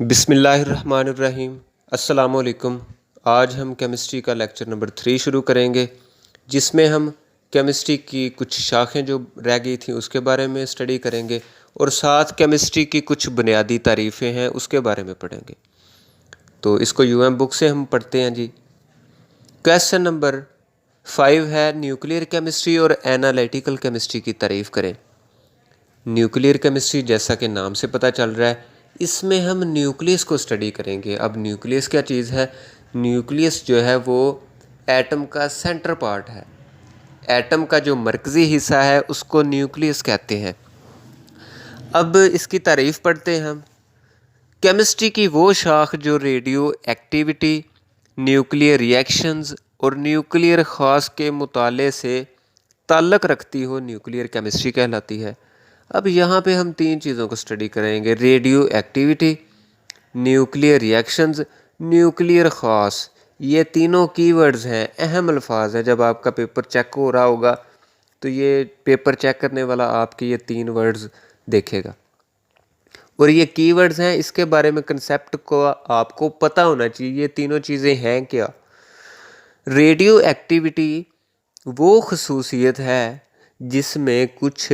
बिस्मिल्लाहिर्रहमानिर्रहीम। अस्सलामुअलैकुम। आज हम केमिस्ट्री का लेक्चर नंबर 3 शुरू करेंगे, जिसमें हम केमिस्ट्री की कुछ शाखें जो रह गई थी उसके बारे में स्टडी करेंगे और साथ केमिस्ट्री की कुछ बुनियादी तारीफ़ें हैं उसके बारे में पढ़ेंगे। तो इसको यूएम बुक से हम पढ़ते हैं जी। क्वेश्चन नंबर 5 है, न्यूक्लियर केमिस्ट्री और एनालिटिकल केमिस्ट्री की तारीफ़ करें। न्यूक्लियर केमिस्ट्री जैसा कि नाम से पता चल रहा है, इसमें हम न्यूक्लियस को स्टडी करेंगे। अब न्यूक्लियस क्या चीज़ है? न्यूक्लियस जो है वो एटम का सेंटर पार्ट है। एटम का जो मरकज़ी हिस्सा है उसको न्यूक्लियस कहते हैं। अब इसकी तारीफ़ पढ़ते हैं हम। केमिस्ट्री की वो शाख जो रेडियो एक्टिविटी, न्यूक्लियर रिएक्शंस और न्यूक्लियर ख़ास के मुताले से ताल्लुक़ रखती हो, न्यूक्लियर केमिस्ट्री कहलाती है। अब यहाँ पे हम 3 चीज़ों को स्टडी करेंगे: radio activity, nuclear reactions, nuclear ख़ास। ये तीनों कीवर्ड्स हैं, अहम अल्फाज हैं। जब आपका पेपर चेक हो रहा होगा तो ये पेपर चेक करने वाला आपके ये 3 वर्ड्स देखेगा और ये कीवर्ड्स हैं। इसके बारे में कंसेप्ट को आपको पता होना चाहिए, ये तीनों चीज़ें हैं क्या। रेडियो एक्टिविटी वो खसूसियत है जिसमें कुछ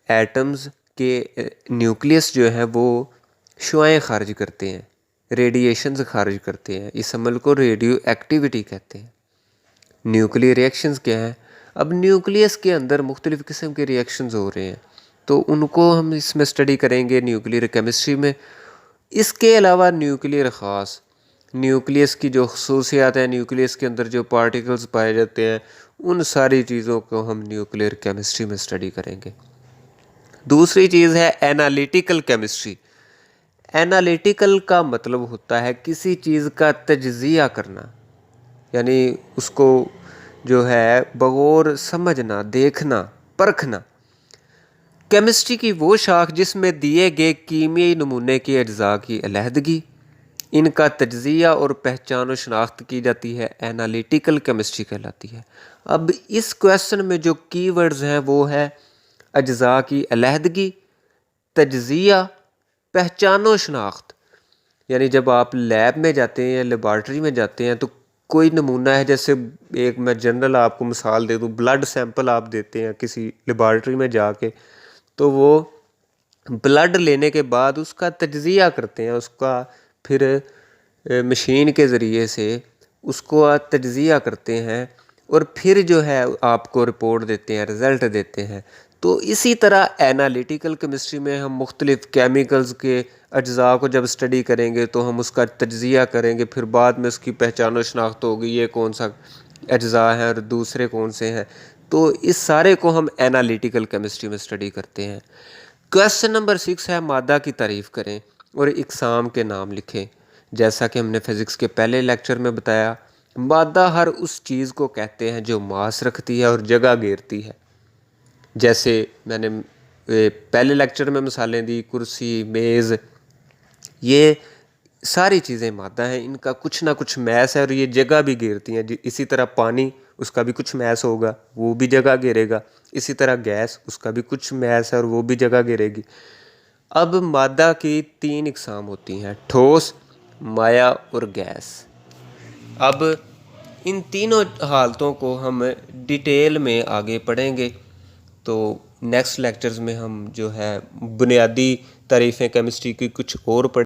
एटम्स के न्यूक्लियस जो है वो शुआएं खारिज करते हैं, रेडिएशंस खारिज करते हैं। इस अमल को रेडियो एक्टिविटी कहते हैं। न्यूक्लियर रिएक्शंस क्या है? अब न्यूक्लियस के अंदर मुख्तलिफ़ किस्म के रिएक्शंस हो रहे हैं, तो उनको हम इसमें स्टडी करेंगे न्यूक्लियर केमिस्ट्री में। इसके अलावा न्यूक्लियर ख़ास, न्यूक्लियस की जो खसूसियात हैं, न्यूक्लियस के अंदर जो पार्टिकल्स पाए जाते हैं, उन सारी चीज़ों को हम न्यूक्लियर केमिस्ट्री में स्टडी करेंगे। दूसरी चीज़ है एनालिटिकल केमिस्ट्री। एनालिटिकल का मतलब होता है किसी चीज़ का तज्ज़िया करना, यानी उसको जो है बगौर समझना, देखना, परखना। केमिस्ट्री की वो शाख जिसमें दिए गए कीमियाई नमूने के अज्जा की अलहदगी, इनका तज्ज़िया और पहचान व शनाख्त की जाती है, एनालिटिकल केमिस्ट्री कहलाती है। अब इस क्वेश्चन में जो कीवर्ड्स हैं वो है अज्जा की अलहदगी, तज्ज़िया, पहचान व शनाख्त। यानी जब आप लैब में जाते हैं या लेबॉर्ट्री में जाते हैं तो कोई नमूना है, जैसे एक मैं जनरल आपको मिसाल दे दूँ, ब्लड सैंपल आप देते हैं किसी लेबॉर्ट्री में जाके, तो वो ब्लड लेने के बाद उसका तज्ज़िया करते हैं, उसका फिर मशीन के ज़रिए से उसको तज्ज़िया करते हैं और फिर जो है आपको रिपोर्ट देते हैं, रिज़ल्ट देते हैं। तो इसी तरह एनालिटिकल केमिस्ट्री में हम मुख्तलिफ़ केमिकल्स के अज्जा को जब स्टडी करेंगे तो हम उसका तज्ज़िया करेंगे, फिर बाद में उसकी पहचान व शनाख्त होगी, ये कौन सा अज्जा है और दूसरे कौन से हैं। तो इस सारे को हम एनालिटिकल केमिस्ट्री में स्टडी करते हैं। क्वेश्चन नंबर 6 है, मादा की तारीफ़ करें और इकसाम के नाम लिखें। जैसा कि हमने फ़िज़िक्स के पहले लेक्चर में बताया, मादा हर उस चीज़ को कहते हैं जो मास रखती है और जगह घेरती है। जैसे मैंने पहले लेक्चर में मिसालें दी, कुर्सी, मेज़, ये सारी चीज़ें मादा हैं, इनका कुछ ना कुछ मैस है और ये जगह भी घेरती हैं। इसी तरह पानी, उसका भी कुछ मैस होगा, वो भी जगह घेरेगा। इसी तरह गैस, उसका भी कुछ मैस है और वो भी जगह घेरेगी। अब मादा की 3 इकसाम होती हैं, ठोस, माया और गैस। अब इन तीनों हालतों को हम डिटेल में आगे पढ़ेंगे। तो नेक्स्ट लेक्चर्स में हम जो है बुनियादी तारीफ़ें केमिस्ट्री की कुछ और पढ़ेंगे।